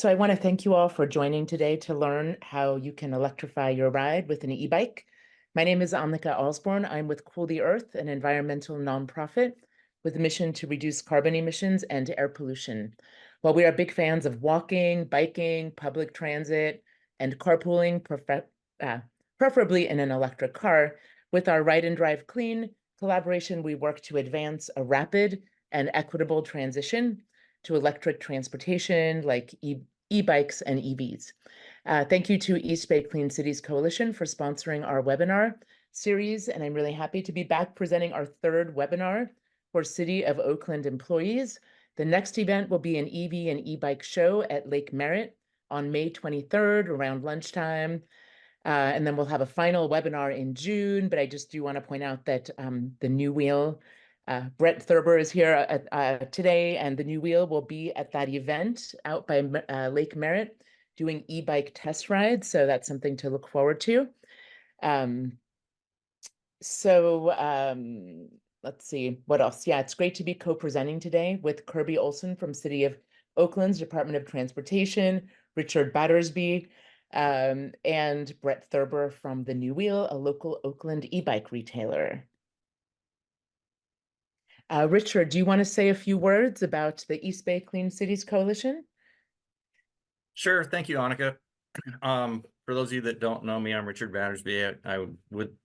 So I want to thank you all for joining today to learn how you can electrify your ride with an e-bike. My name is Annika Osborne. I'm with Cool the Earth, an environmental nonprofit with a mission to reduce carbon emissions and air pollution. While we are big fans of walking, biking, public transit, and carpooling, preferably in an electric car, with our Ride and Drive Clean collaboration, we work to advance a rapid and equitable transition to electric transportation like e-bikes and EVs. Thank you to East Bay Clean Cities Coalition for sponsoring our webinar series, and I'm really happy to be back presenting our third webinar for City of Oakland employees. The next event will be an EV and e-bike show at Lake Merritt on May 23rd around lunchtime. And then we'll have a final webinar in June, but I just do want to point out that the New Wheel, Brett Thurber is here today, and the New Wheel will be at that event out by Lake Merritt doing e-bike test rides. So that's something to look forward to. Let's see, what else? Yeah, it's great to be co-presenting today with Kirby Olson from City of Oakland's Department of Transportation, Richard Battersby, and Brett Thurber from the New Wheel, a local Oakland e-bike retailer. Richard, do you want to say a few words about the East Bay Clean Cities Coalition? Sure. Thank you, Annika. For those of you that don't know me, I'm Richard Battersby. I've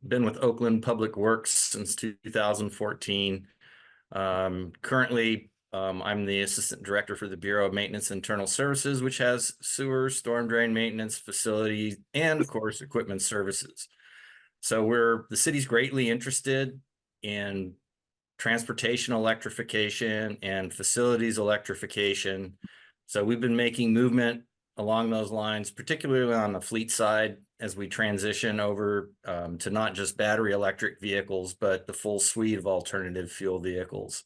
been with Oakland Public Works since 2014. Currently, I'm the Assistant Director for the Bureau of Maintenance and Internal Services, which has sewer, storm drain maintenance, facilities, and of course, equipment services. So the city's greatly interested in transportation electrification and facilities electrification. So we've been making movement along those lines, particularly on the fleet side, as we transition over to not just battery electric vehicles, but the full suite of alternative fuel vehicles.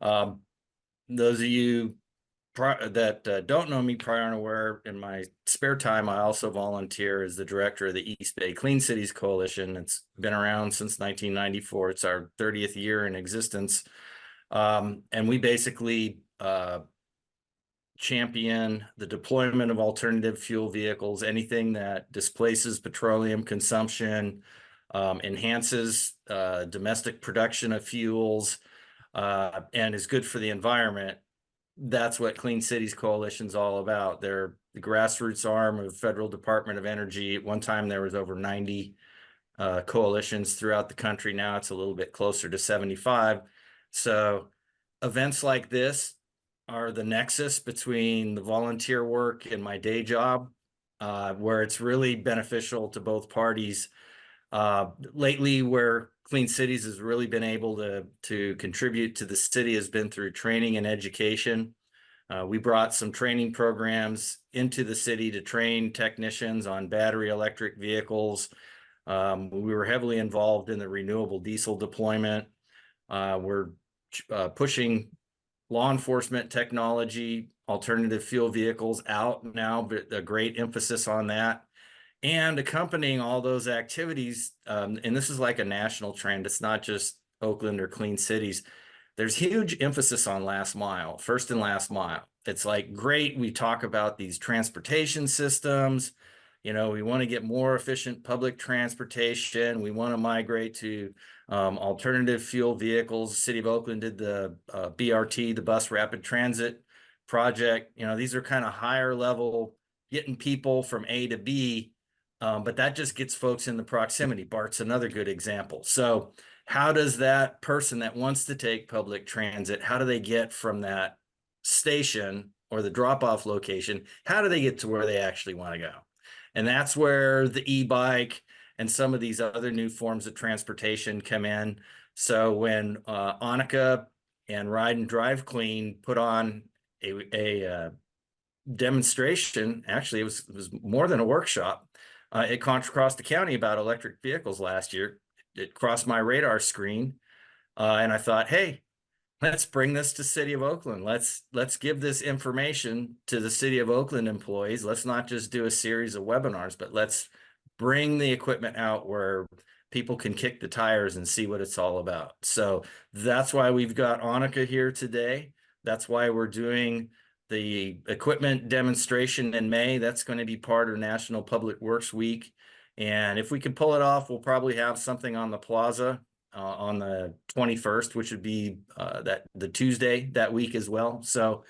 Those of you that don't know me prior and aware, in my spare time, I also volunteer as the director of the East Bay Clean Cities Coalition. It's been around since 1994. It's our 30th year in existence. And we basically champion the deployment of alternative fuel vehicles, anything that displaces petroleum consumption, enhances domestic production of fuels, and is good for the environment. That's what Clean Cities Coalition is all about. They're the grassroots arm of the Federal Department of Energy. At one time, there was over 90 coalitions throughout the country. Now it's a little bit closer to 75. So events like this are the nexus between the volunteer work and my day job, where it's really beneficial to both parties. Lately, where Clean Cities has really been able to contribute to the city has been through training and education. We brought some training programs into the city to train technicians on battery electric vehicles. We were heavily involved in the renewable diesel deployment. We're pushing law enforcement technology, alternative fuel vehicles out now, but a great emphasis on that. And accompanying all those activities, and this is like a national trend, it's not just Oakland or Clean Cities, there's huge emphasis on last mile, first and last mile. It's like, great, we talk about these transportation systems, we want to get more efficient public transportation, we want to migrate to alternative fuel vehicles. City of Oakland did the BRT, the Bus Rapid Transit project. These are kind of higher level, getting people from A to B, but that just gets folks in the proximity. BART's another good example. So how does that person that wants to take public transit, how do they get from that station or the drop-off location, how do they get to where they actually want to go? And that's where the e-bike and some of these other new forms of transportation come in. So when Annika and Ride and Drive Clean put on a demonstration, actually it was more than a workshop, it crossed the county about electric vehicles last year. It crossed my radar screen, and I thought, hey, let's bring this to City of Oakland. Let's give this information to the City of Oakland employees. Let's not just do a series of webinars, but let's bring the equipment out where people can kick the tires and see what it's all about. So that's why we've got Annika here today. That's why we're doing the equipment demonstration in May. That's going to be part of National Public Works Week. And if we can pull it off, we'll probably have something on the plaza on the 21st, which would be the Tuesday that week as well. So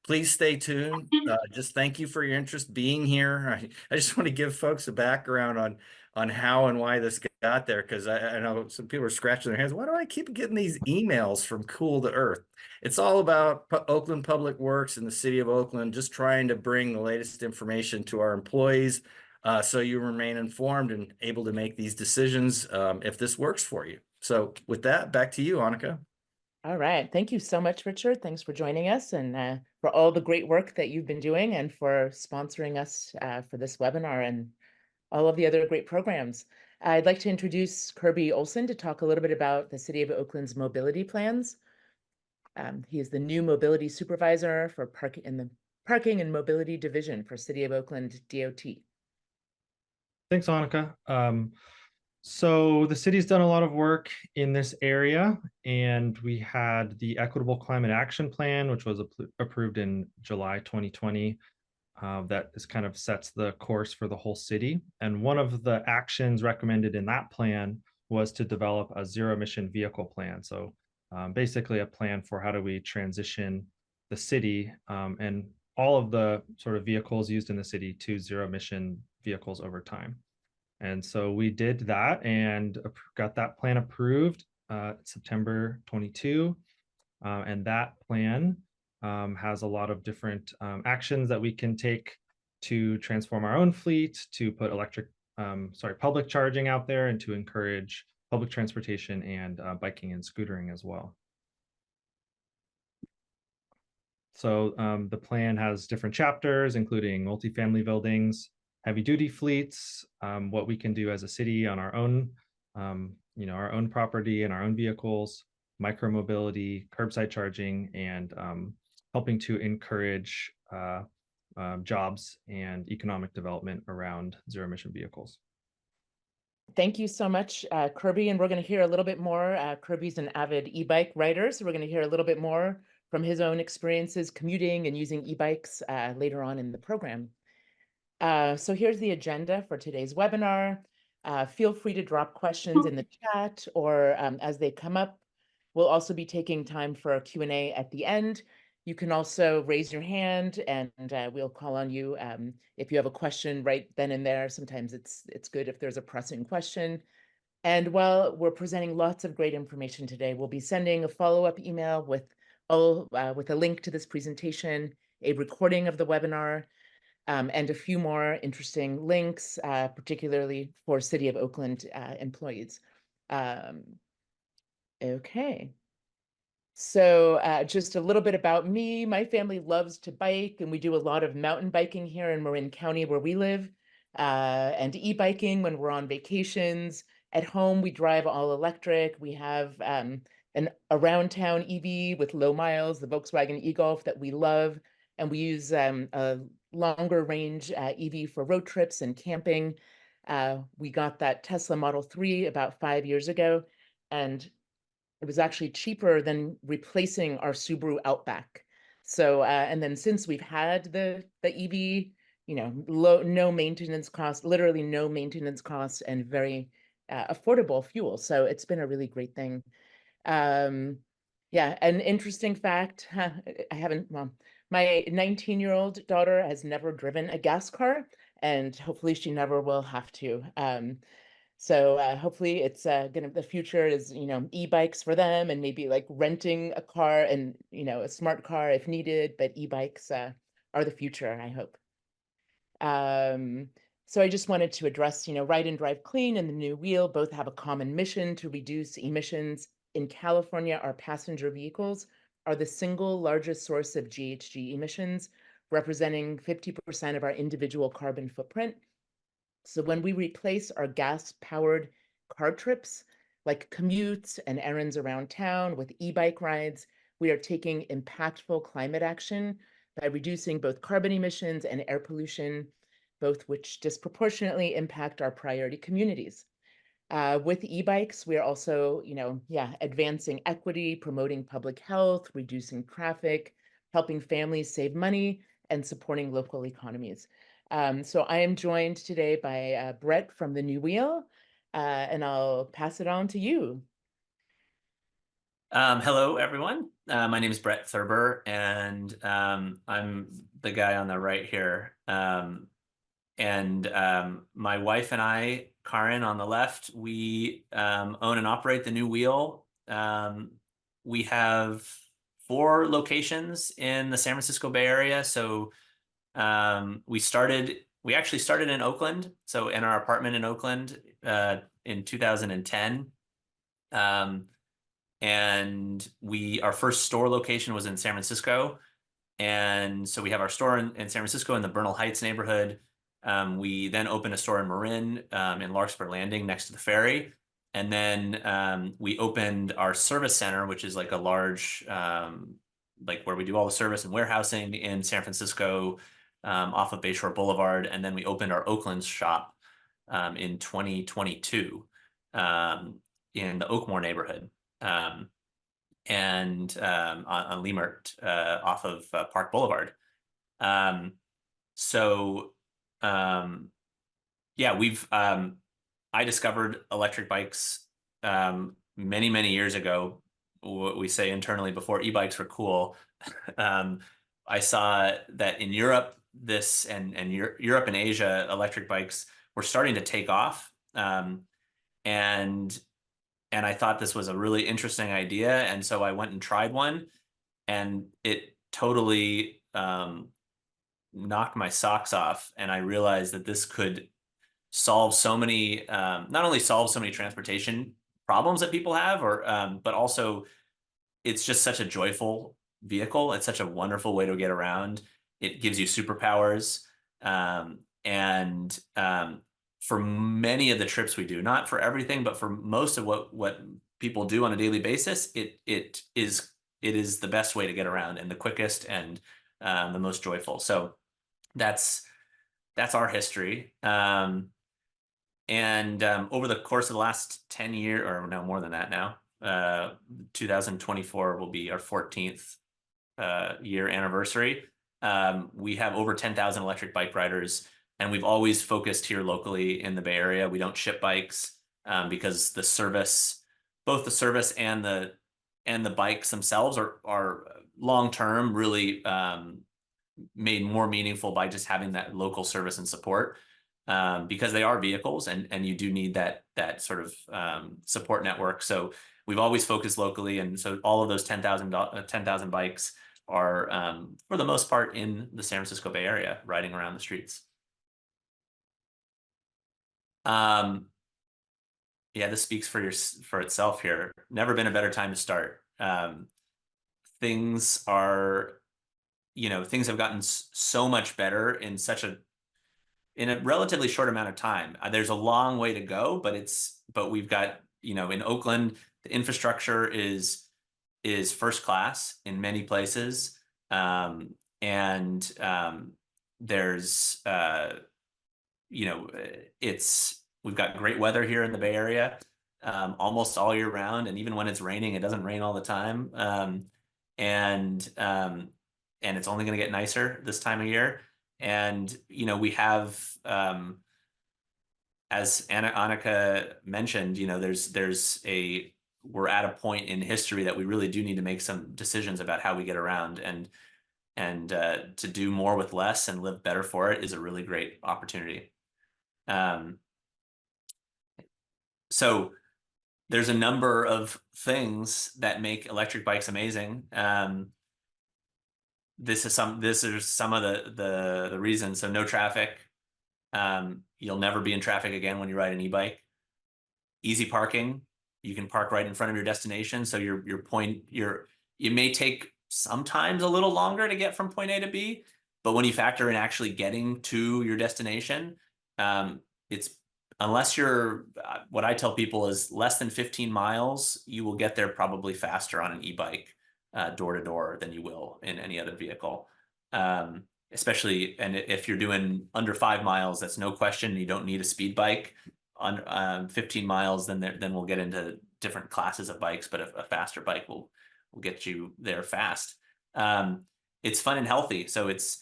please stay tuned. Just thank you for your interest being here. I just want to give folks a background on how and why this got there, because I know some people are scratching their heads. Why do I keep getting these emails from Cool to Earth? It's all about Oakland Public Works and the City of Oakland, just trying to bring the latest information to our employees, so you remain informed and able to make these decisions if this works for you. So with that, back to you, Annika. All right. Thank you so much, Richard. Thanks for joining us and for all the great work that you've been doing and for sponsoring us for this webinar and all of the other great programs. I'd like to introduce Kirby Olson to talk a little bit about the City of Oakland's mobility plans. He is the new mobility supervisor for the Parking and Mobility Division for City of Oakland DOT. Thanks, Annika. So the city's done a lot of work in this area, and we had the Equitable Climate Action Plan, which was approved in July 2020. That is kind of sets the course for the whole city. And one of the actions recommended in that plan was to develop a zero emission vehicle plan. So basically a plan for how do we transition the city and all of the sort of vehicles used in the city to zero emission vehicles over time. And so we did that and got that plan approved September 22. And that plan has a lot of different actions that we can take to transform our own fleet, to put public charging out there, and to encourage public transportation and biking and scootering as well. So the plan has different chapters, including multifamily buildings, heavy duty fleets, what we can do as a city on our own, our own property and our own vehicles, micromobility, curbside charging, and helping to encourage jobs and economic development around zero emission vehicles. Thank you so much, Kirby. And we're going to hear a little bit more. Kirby's an avid e-bike rider, so we're going to hear a little bit more from his own experiences commuting and using e-bikes later on in the program. So here's the agenda for today's webinar. Feel free to drop questions in the chat or as they come up. We'll also be taking time for a Q&A at the end. You can also raise your hand and we'll call on you if you have a question right then and there. Sometimes it's good if there's a pressing question. And while we're presenting lots of great information today, we'll be sending a follow-up email with a link to this presentation, a recording of the webinar, and a few more interesting links, particularly for City of Oakland employees. Okay. So just a little bit about me. My family loves to bike, and we do a lot of mountain biking here in Marin County where we live, and e-biking when we're on vacations. At home, we drive all electric. We have an around town EV with low miles, the Volkswagen e-Golf that we love, and we use a longer range EV for road trips and camping. We got that Tesla Model 3 about 5 years ago, and it was actually cheaper than replacing our Subaru Outback. So, and then since we've had the EV, no maintenance costs, literally no maintenance costs, and very affordable fuel. So it's been a really great thing. Yeah, an interesting fact, my 19-year-old daughter has never driven a gas car, and hopefully she never will have to. So hopefully it's the future is, e-bikes for them, and maybe like renting a car and, a smart car if needed, but e-bikes are the future, I hope. So I just wanted to address, Ride and Drive Clean and the New Wheel both have a common mission to reduce emissions. In California, our passenger vehicles are the single largest source of GHG emissions, representing 50% of our individual carbon footprint. So when we replace our gas-powered car trips, like commutes and errands around town with e-bike rides, we are taking impactful climate action by reducing both carbon emissions and air pollution, both which disproportionately impact our priority communities. With e-bikes, we are also, advancing equity, promoting public health, reducing traffic, helping families save money and supporting local economies. So I am joined today by Brett from the New Wheel, and I'll pass it on to you. Hello, everyone. My name is Brett Thurber, and I'm the guy on the right here. My wife and I, Karin, on the left, we own and operate the New Wheel. We have 4 locations in the San Francisco Bay Area. So we actually started in Oakland, so in our apartment in Oakland in 2010. And our first store location was in San Francisco. And so we have our store in San Francisco in the Bernal Heights neighborhood. We then opened a store in Marin in Larkspur Landing next to the ferry. And then we opened our service center, which is like a large, like where we do all the service and warehousing in San Francisco off of Bayshore Boulevard. And then we opened our Oakland shop in 2022 in the Oakmore neighborhood. On Leimert off of Park Boulevard. Yeah, I discovered electric bikes many, many years ago, what we say internally before e-bikes were cool. I saw that in Europe, Europe and Asia, electric bikes were starting to take off. And I thought this was a really interesting idea. And so I went and tried one, and it totally knocked my socks off. And I realized that this could solve so many, not only solve so many transportation problems that people have, but also it's just such a joyful vehicle. It's such a wonderful way to get around. It gives you superpowers. For many of the trips we do, not for everything, but for most of what people do on a daily basis, it is the best way to get around and the quickest and the most joyful. So that's our history. Over the course of the last 10 years, or no, more than that now, 2024 will be our 14th year anniversary. We have over 10,000 electric bike riders. And we've always focused here locally in the Bay Area. We don't ship bikes because both the service and the bikes themselves are long-term really made more meaningful by just having that local service and support because they are vehicles and you do need that sort of support network. So we've always focused locally. And so all of those 10,000 bikes are for the most part in the San Francisco Bay Area riding around the streets. Yeah, this speaks for itself here. Never been a better time to start. Things have gotten so much better in a relatively short amount of time. There's a long way to go, but we've got, in Oakland, the infrastructure is first class in many places. There's we've got great weather here in the Bay Area almost all year round. And even when it's raining, it doesn't rain all the time. And it's only going to get nicer this time of year. And, we have, as Annika mentioned, we're at a point in history that we really do need to make some decisions about how we get around, and to do more with less and live better for it is a really great opportunity. So there's a number of things that make electric bikes amazing. This is some of the reasons. So no traffic. You'll never be in traffic again when you ride an e-bike. Easy parking. You can park right in front of your destination. So you may take sometimes a little longer to get from point A to B, but when you factor in actually getting to your destination, unless you're, what I tell people is less than 15 miles, you will get there probably faster on an e-bike door to door than you will in any other vehicle. Especially, and if you're doing under 5 miles, that's no question. You don't need a speed bike. On 15 miles, then we'll get into different classes of bikes, but a faster bike will get you there fast. it's fun and healthy. So it's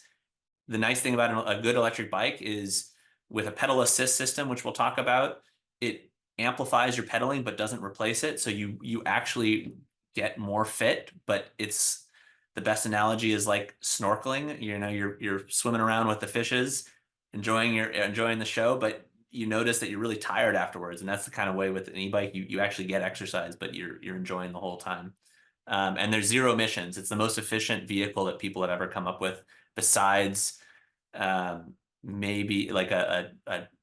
the nice thing about a good electric bike is with a pedal assist system, which we'll talk about, it amplifies your pedaling but doesn't replace it. So you actually get more fit, but it's the best analogy is like snorkeling. You know, you're swimming around with the fishes, enjoying the show, but you notice that you're really tired afterwards. And that's the kind of way with an e-bike, you actually get exercise, but you're enjoying the whole time. And there's zero emissions. It's the most efficient vehicle that people have ever come up with, besides maybe like a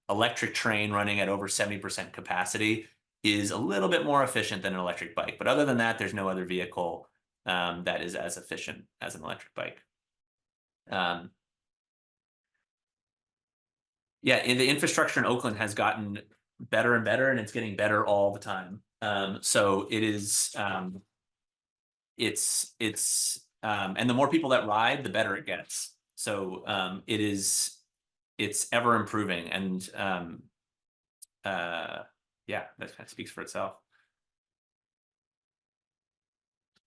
electric train running at over 70% capacity is a little bit more efficient than an electric bike. But other than that, there's no other vehicle that is as efficient as an electric bike. Yeah, the infrastructure in Oakland has gotten better and better, and it's getting better all the time. So it is, and the more people that ride, the better it gets. So it's ever improving, and yeah, that kind of speaks for itself.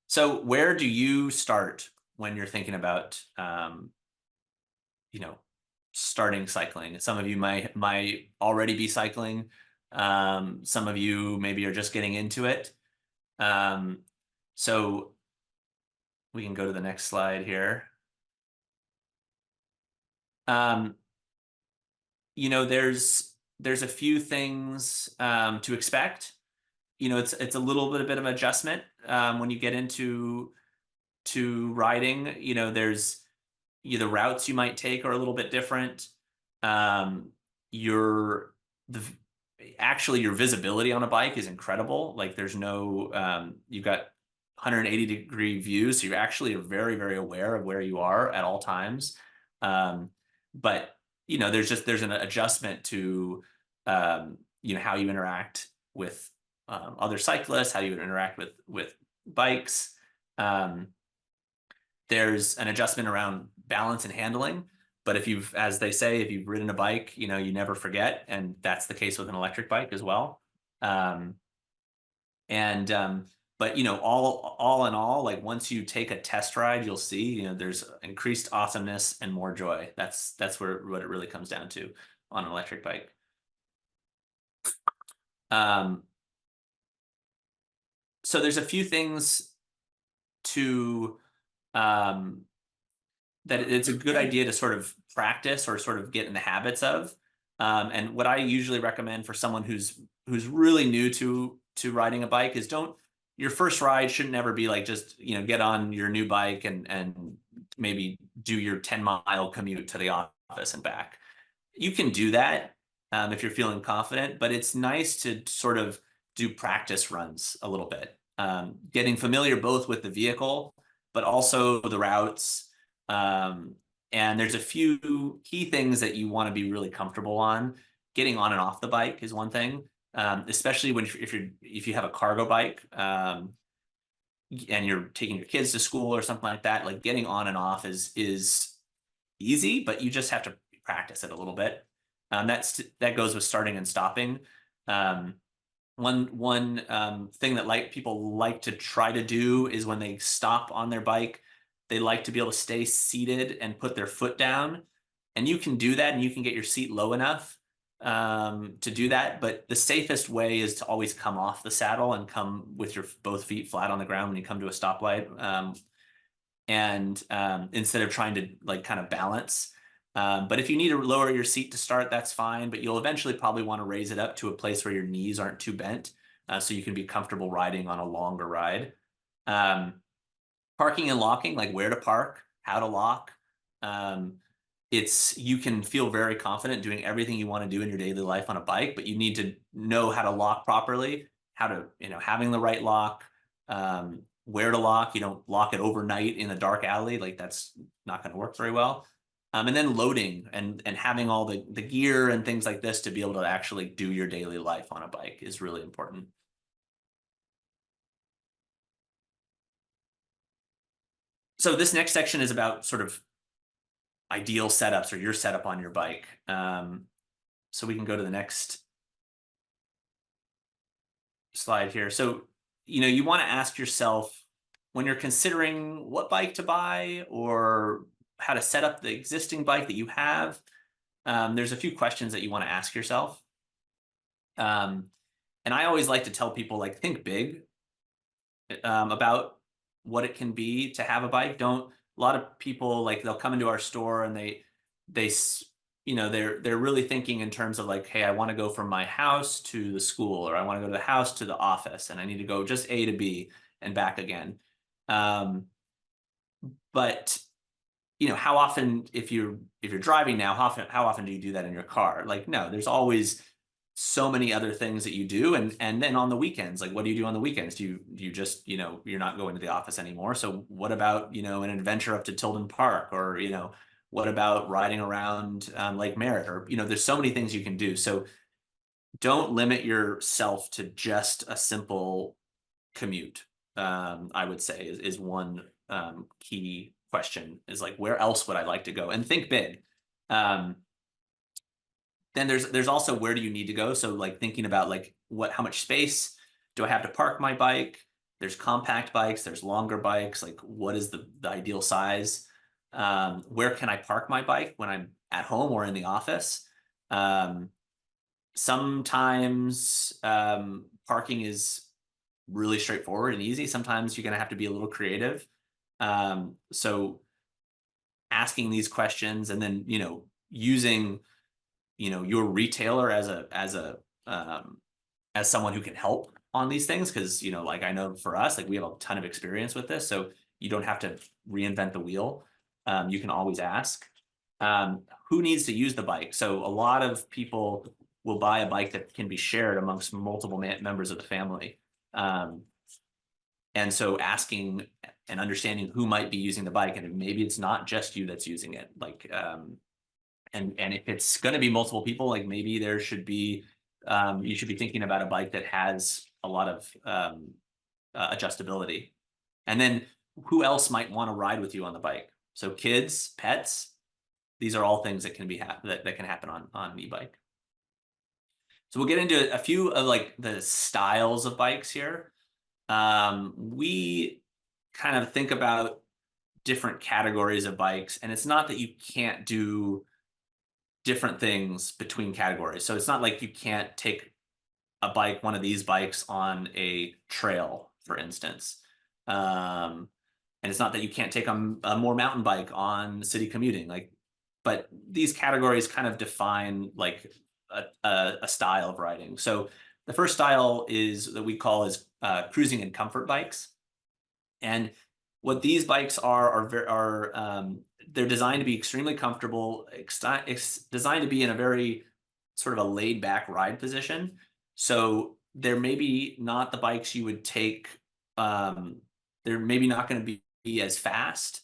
So where do you start when you're thinking about, you know, starting cycling? Some of you might already be cycling. Some of you maybe are just getting into it. So we can go to the next slide here. You know, there's a few things to expect. You know, it's a little bit of an adjustment when you get into riding. You know, the routes you might take are a little bit different. Actually your visibility on a bike is incredible. Like there's no you've got 180-degree views, so you actually are very, very aware of where you are at all times. But you know, there's an adjustment to you know, how you interact with other cyclists, how you interact with bikes. There's an adjustment around balance and handling, but as they say, if you've ridden a bike, you know, you never forget, and that's the case with an electric bike as well. But you know, all in all, like once you take a test ride, you'll see, you know, there's increased awesomeness and more joy. That's what it really comes down to on an electric bike. So there's a few things to that it's a good idea to sort of practice or sort of get in the habits of. And what I usually recommend for someone who's really new to riding a bike is your first ride shouldn't ever be like just, you know, get on your new bike and maybe do your 10-mile commute to the office and back. You can do that if you're feeling confident, but it's nice to sort of do practice runs a little bit, getting familiar both with the vehicle, but also the routes. And there's a few key things that you want to be really comfortable on. Getting on and off the bike is one thing, especially if you have a cargo bike and you're taking your kids to school or something like that. Like getting on and off is easy, but you just have to practice it a little bit. That goes with starting and stopping. One thing that people like to try to do is when they stop on their bike, they like to be able to stay seated and put their foot down. And you can do that, and you can get your seat low enough to do that. But the safest way is to always come off the saddle and come with your both feet flat on the ground when you come to a stoplight. And instead of trying to like kind of balance. But if you need to lower your seat to start, that's fine. But you'll eventually probably want to raise it up to a place where your knees aren't too bent, so you can be comfortable riding on a longer ride. Parking and locking, like where to park, how to lock. You can feel very confident doing everything you want to do in your daily life on a bike, but you need to know how to lock properly, how to, you know, having the right lock, where to lock. You don't lock it overnight in a dark alley. Like that's not going to work very well. And then loading and having all the gear and things like this to be able to actually do your daily life on a bike is really important. So this next section is about sort of ideal setups or your setup on your bike. So we can go to the next slide here. So, you know, you want to ask yourself, when you're considering what bike to buy or how to set up the existing bike that you have, there's a few questions that you want to ask yourself. And I always like to tell people, like, think big about what it can be to have a bike. A lot of people, like, they'll come into our store and they're really thinking in terms of like, hey, I want to go from my house to the school, or I want to go to the house to the office, and I need to go just A to B and back again. But how often, if you're driving now, how often do you do that in your car? Like, no, there's always so many other things that you do. And then on the weekends, like, what do you do on the weekends? Do you just, you're not going to the office anymore. So what about, an adventure up to Tilden Park, or, what about riding around Lake Merritt, or, there's so many things you can do. So don't limit yourself to just a simple commute. I would say is one key question, is like, where else would I like to go? And think big. Then there's also, where do you need to go? So like, thinking about like, how much space do I have to park my bike? There's compact bikes, there's longer bikes. Like, what is the ideal size? Where can I park my bike when I'm at home or in the office? Sometimes parking is really straightforward and easy. Sometimes you're going to have to be a little creative. So asking these questions, and then, using, your retailer as someone who can help on these things. Cause like, I know for us, like, we have a ton of experience with this, so you don't have to reinvent the wheel. You can always ask, who needs to use the bike. So a lot of people will buy a bike that can be shared amongst multiple members of the family. And so asking and understanding who might be using the bike, and maybe it's not just you that's using it. Like, and if it's going to be multiple people, like, maybe there should be, you should be thinking about a bike that has a lot of adjustability. And then who else might want to ride with you on the bike? So kids, pets, these are all things that can be that can happen on an e-bike. So we'll get into a few of like the styles of bikes here. We kind of think about different categories of bikes, and it's not that you can't do different things between categories. So it's not like you can't take one of these bikes on a trail, for instance. And it's not that you can't take a more mountain bike on city commuting, but these categories kind of define like a style of riding. So the first style that we call is cruising and comfort bikes. And what these bikes are they're designed to be extremely comfortable, designed to be in a very sort of a laid back ride position. So they're maybe not the bikes you would take. They're maybe not going to be as fast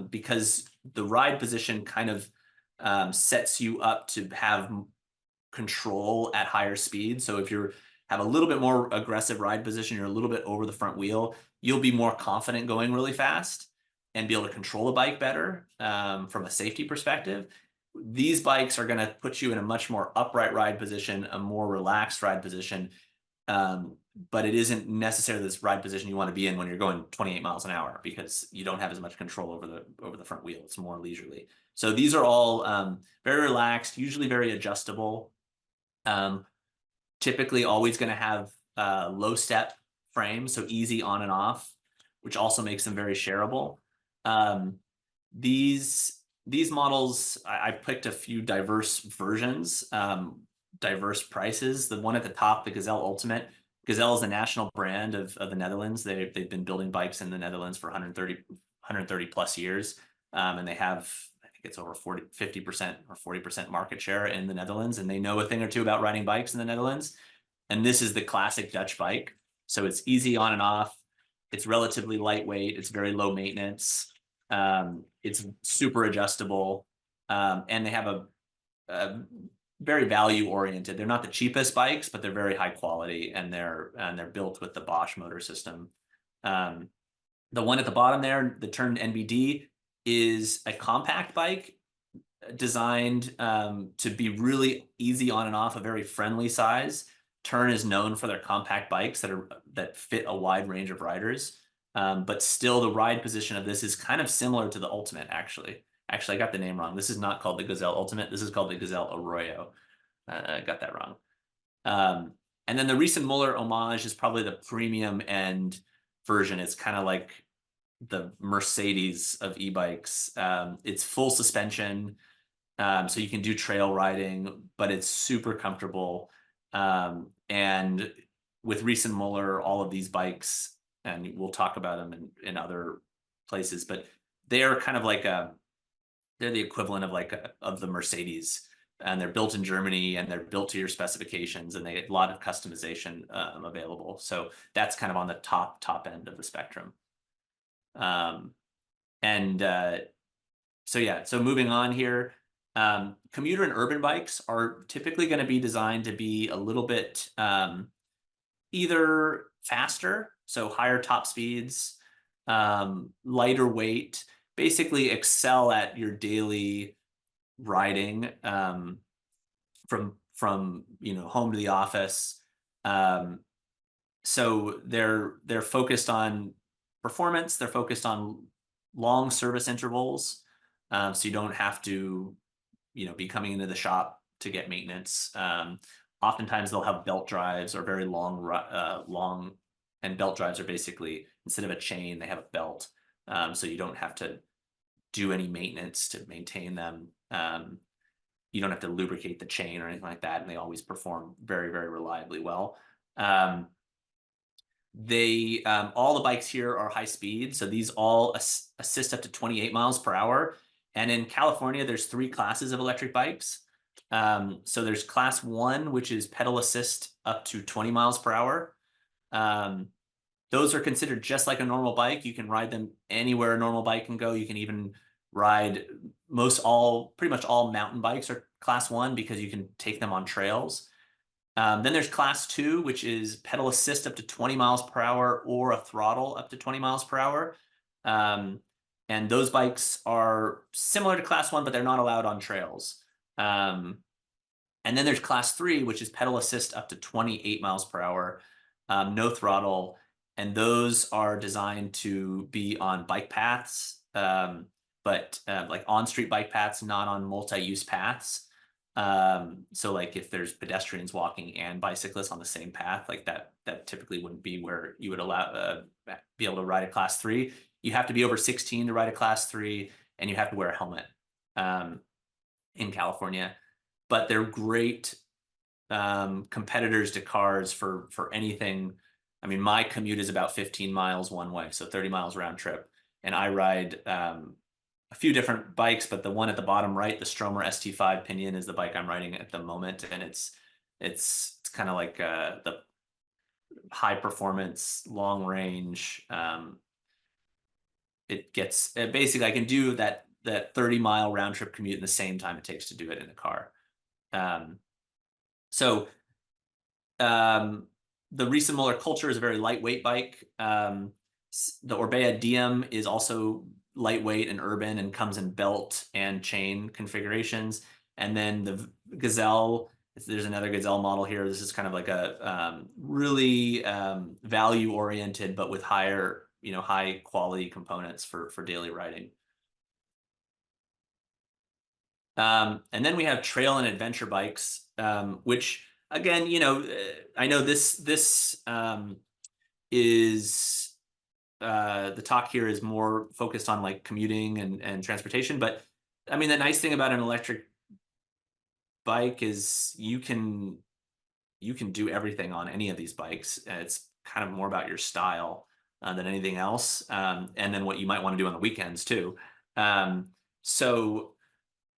because the ride position kind of sets you up to have control at higher speed. So if you have a little bit more aggressive ride position, you're a little bit over the front wheel, you'll be more confident going really fast and be able to control the bike better from a safety perspective. These bikes are going to put you in a much more upright ride position, a more relaxed ride position. But it isn't necessarily this ride position you want to be in when you're going 28 miles an hour, because you don't have as much control over the front wheel. It's more leisurely. So these are all very relaxed, usually very adjustable. Typically always going to have low step frames, so easy on and off, which also makes them very shareable. These models, I picked a few diverse versions, diverse prices. The one at the top, the Gazelle Ultimate. Gazelle is the national brand of the Netherlands. They've been building bikes in the Netherlands for 130 plus years. And they have, I think it's over 50% or 40% market share in the Netherlands. And they know a thing or two about riding bikes in the Netherlands. And this is the classic Dutch bike. So it's easy on and off. It's relatively lightweight. It's very low maintenance. It's super adjustable. And they have a very value oriented. They're not the cheapest bikes, but they're very high quality, and they're built with the Bosch motor system. The one at the bottom there, the Turned NBD, is a compact bike designed to be really easy on and off, a very friendly size. Turn is known for their compact bikes that fit a wide range of riders. But still the ride position of this is kind of similar to the Ultimate, actually. Actually, I got the name wrong. This is not called the Gazelle Ultimate. This is called the Gazelle Arroyo. I got that wrong. And then the recent Muller Homage is probably the premium end version. It's kind of like the Mercedes of e-bikes. It's full suspension, so you can do trail riding, but it's super comfortable. And with recent Muller, all of these bikes, and we'll talk about them in other places, but they're kind of like they're the equivalent of of the Mercedes, and they're built in Germany and they're built to your specifications, and they get a lot of customization available. So that's kind of on the top end of the spectrum. So yeah, so moving on here, commuter and urban bikes are typically going to be designed to be a little bit either faster, so higher top speeds, lighter weight, basically excel at your daily riding from home to the office. So they're focused on performance. They're focused on long service intervals, so you don't have to be coming into the shop to get maintenance. Oftentimes they'll have belt drives or very long, and belt drives are basically, instead of a chain, they have a belt, so you don't have to do any maintenance to maintain them. You don't have to lubricate the chain or anything like that, and they always perform very, very reliably well. All the bikes here are high speed, so these all assist up to 28 miles per hour. And in California, there's 3 classes of electric bikes. So there's class 1, which is pedal assist up to 20 miles per hour. Those are considered just like a normal bike. You can ride them anywhere a normal bike can go. You can even ride pretty much all mountain bikes are class 1 because you can take them on trails. Then there's class 2, which is pedal assist up to 20 miles per hour or a throttle up to 20 miles per hour. And those bikes are similar to class 1, but they're not allowed on trails. And then there's class 3, which is pedal assist up to 28 miles per hour, no throttle. And those are designed to be on bike paths, but like on-street bike paths, not on multi-use paths. So like if there's pedestrians walking and bicyclists on the same path, like that typically wouldn't be where you would be able to ride a class 3. You have to be over 16 to ride a class 3, and you have to wear a helmet in California. But they're great competitors to cars for anything. I mean, my commute is about 15 miles one way, so 30 miles round trip, and I ride a few different bikes, but the one at the bottom right, the Stromer ST5 Pinion, is the bike I'm riding at the moment, and it's kind of like the high performance, long range. Basically I can do that 30-mile round trip commute in the same time it takes to do it in a car. The recent Muller Culture is a very lightweight bike. The Orbea Diem is also lightweight and urban and comes in belt and chain configurations. And then the Gazelle, there's another Gazelle model here. This is kind of like a really value oriented, but with higher, high quality components for daily riding. And then we have trail and adventure bikes, which again, I know this is the talk here is more focused on like commuting and transportation, but I mean the nice thing about an electric bike is you can do everything on any of these bikes. It's kind of more about your style than anything else, and then what you might want to do on the weekends too. So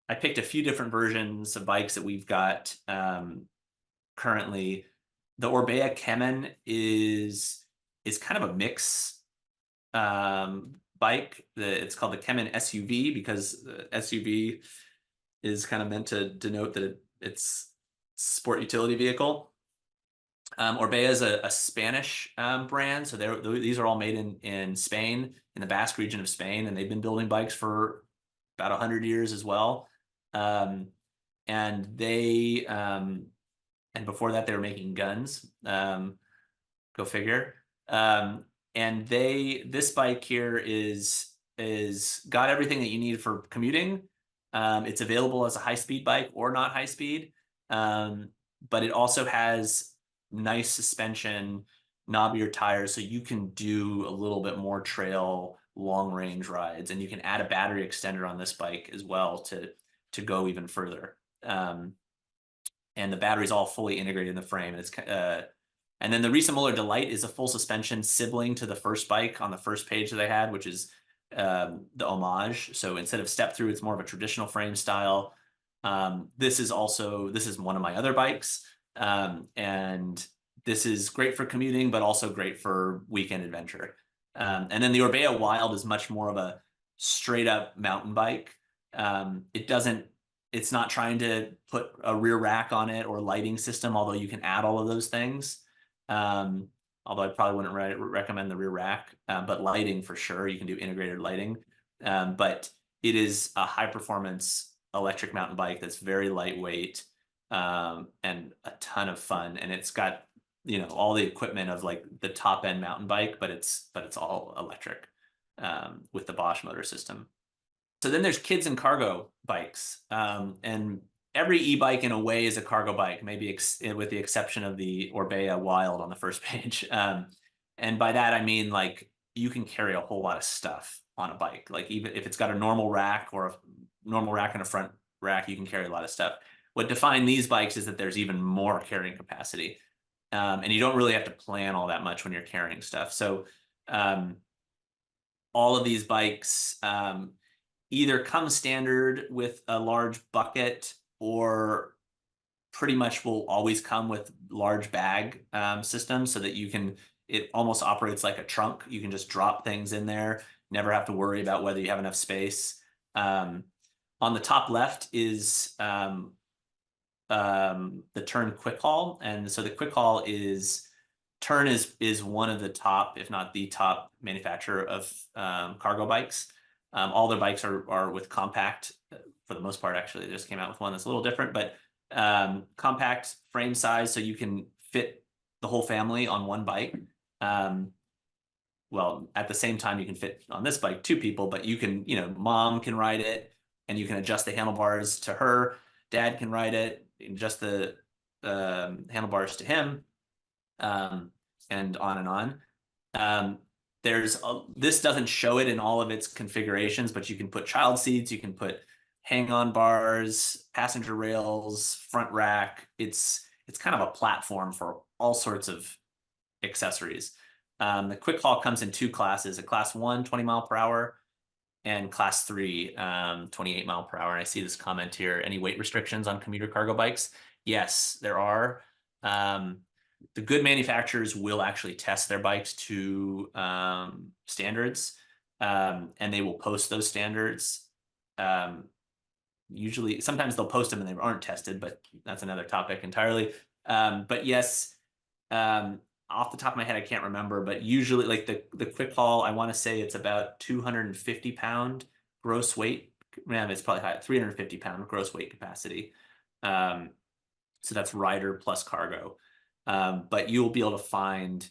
I picked a few different versions of bikes that we've got currently. The Orbea Kemen is kind of a mix bike. It's called the Kemen SUV because SUV is kind of meant to denote that it's sport utility vehicle. Orbea is a Spanish brand, so these are all made in Spain, in the Basque region of Spain, and they've been building bikes for about 100 years as well. And before that they were making guns. Go figure. And this bike here is got everything that you need for commuting. It's available as a high-speed bike or not high-speed, but it also has nice suspension, knobbier tires, so you can do a little bit more trail long-range rides, and you can add a battery extender on this bike as well to go even further. And the battery's all fully integrated in the frame, and it's and then the Risa Muller Delight is a full suspension sibling to the first bike on the first page that I had, which is the homage. So instead of step through, it's more of a traditional frame style. This is one of my other bikes. And this is great for commuting, but also great for weekend adventure. And then the Orbea Wild is much more of a straight up mountain bike. It's not trying to put a rear rack on it or lighting system, although you can add all of those things. Although I probably wouldn't recommend the rear rack, but lighting for sure, you can do integrated lighting. But it is a high performance electric mountain bike that's very lightweight, and a ton of fun. And it's got, all the equipment of like the top end mountain bike, but it's all electric, with the Bosch motor system. So then there's kids and cargo bikes, and every e-bike in a way is a cargo bike, maybe with the exception of the Orbea Wild on the first page. And by that, I mean, like, you can carry a whole lot of stuff on a bike. Like, even if it's got a normal rack or a normal rack and a front rack, you can carry a lot of stuff. What defines these bikes is that there's even more carrying capacity. And you don't really have to plan all that much when you're carrying stuff. So all of these bikes either come standard with a large bucket, or pretty much will always come with large bag systems, so that it almost operates like a trunk. You can just drop things in there, never have to worry about whether you have enough space. On the top left is the Tern Quick Haul. And so the Quick Haul Tern is one of the top, if not the top manufacturer of cargo bikes. All their bikes are with compact, for the most part. Actually, they just came out with one that's a little different, but compact frame size, so you can fit the whole family on one bike. Well, at the same time, you can fit on this bike 2 people, but you can, mom can ride it, and you can adjust the handlebars to her. Dad can ride it, adjust the handlebars to him, and on. This doesn't show it in all of its configurations, but you can put child seats, you can put hang-on bars, passenger rails, front rack. It's kind of a platform for all sorts of accessories. The Quick Haul comes in 2 classes: a class 1, 20 mile per hour, and class 3, 28 mile per hour. And I see this comment here: any weight restrictions on commuter cargo bikes? Yes, there are. The good manufacturers will actually test their bikes to standards, and they will post those standards. Usually, sometimes they'll post them and they aren't tested, but that's another topic entirely. But yes, off the top of my head, I can't remember, but usually, like the Quick Haul, I want to say it's about 250 pound gross weight. Man, it's probably high, 350 pound gross weight capacity. So that's rider plus cargo. But you'll be able to find,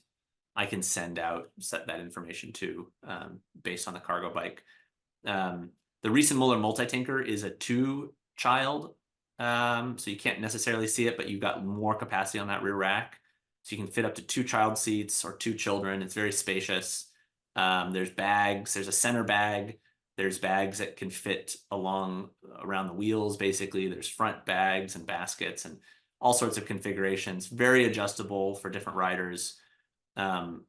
I can send out that information too, based on the cargo bike. The Risa Muller Multi-Tinker is a 2-child, so you can't necessarily see it, but you've got more capacity on that rear rack. So you can fit up to 2 child seats or 2 children. It's very spacious. There's bags, there's a center bag. There's bags that can fit around the wheels, basically. There's front bags and baskets and all sorts of configurations, very adjustable for different riders, and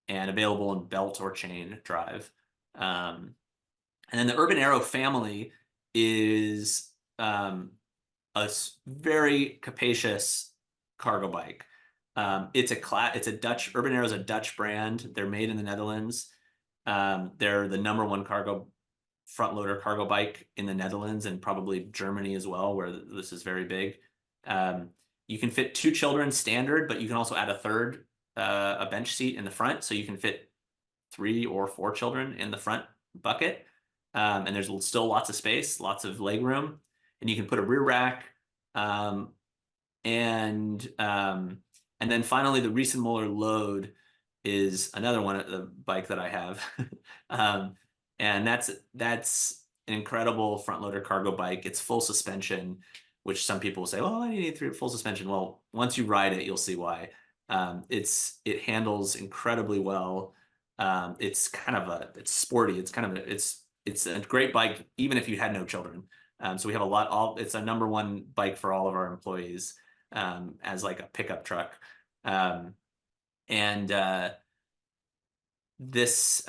available in belt or chain drive. And then the Urban Arrow family is a very capacious cargo bike. It's a Dutch, Urban Arrow is a Dutch brand. They're made in the Netherlands. They're the #1 front loader cargo bike in the Netherlands, and probably Germany as well, where this is very big. You can fit 2 children standard, but you can also add a third, a bench seat in the front, so you can fit 3 or 4 children in the front bucket. And there's still lots of space, lots of leg room, and you can put a rear rack. And then finally, the Risa Muller Load is another one of the bike that I have. And that's an incredible front loader cargo bike. It's full suspension, which some people say, "Oh, I need full suspension." Well, once you ride it, you'll see why. It handles incredibly well. It's kind of it's sporty. It's a great bike, even if you had no children. So we have it's a #1 bike for all of our employees, as like a pickup truck. And this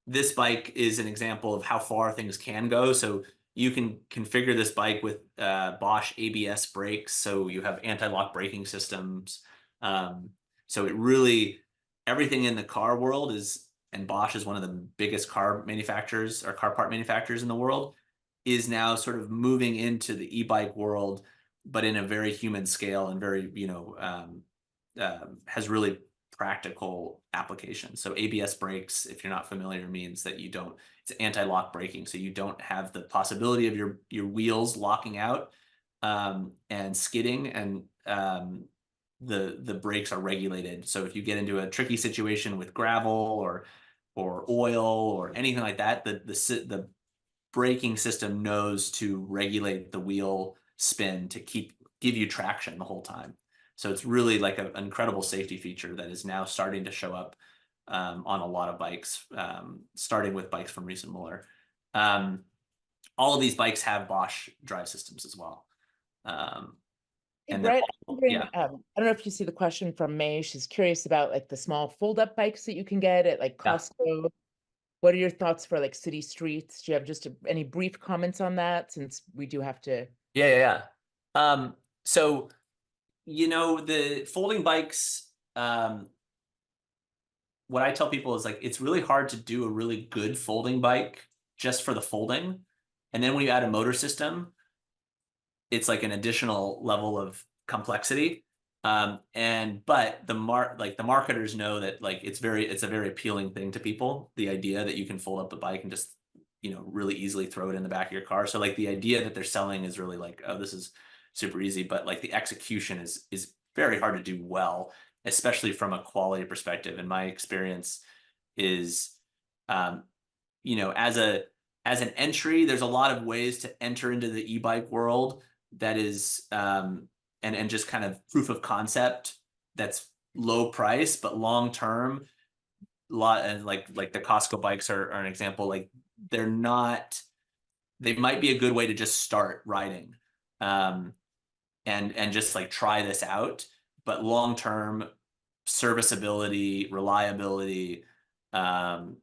this bike is an example of how far things can go. So you can configure this bike with Bosch ABS brakes, so you have anti-lock braking systems. So it really, everything in the car world is, and Bosch is one of the biggest car manufacturers or car part manufacturers in the world, is now sort of moving into the e-bike world, but in a very human scale and very, has really practical applications. So ABS brakes, if you're not familiar, means that it's anti-lock braking. So you don't have the possibility of your wheels locking out and skidding, and the brakes are regulated. So if you get into a tricky situation with gravel or oil or anything like that, the braking system knows to regulate the wheel spin to give you traction the whole time. So it's really like an incredible safety feature that is now starting to show up on a lot of bikes, starting with bikes from Reese and Muller. All of these bikes have Bosch drive systems as well. Hey, And Brett, yeah. I don't know if you see the question from May. She's curious about like the small fold-up bikes that you can get at like Yeah. Costco. What are your thoughts for like city streets? Do you have just any brief comments on that, since we do have to? Yeah. So, the folding bikes, what I tell people is like, it's really hard to do a really good folding bike just for the folding. And then when you add a motor system, it's like an additional level of complexity. But the marketers know that like it's a very appealing thing to people, the idea that you can fold up the bike and just really easily throw it in the back of your car. So like the idea that they're selling is really like, oh, this is super easy, but like the execution is very hard to do well, especially from a quality perspective. And my experience is, as an entry, there's a lot of ways to enter into the e-bike world that is and just kind of proof of concept that's low price but long term. And like the Costco bikes are an example. Like they might be a good way to just start riding and just like try this out, but long term serviceability, reliability, and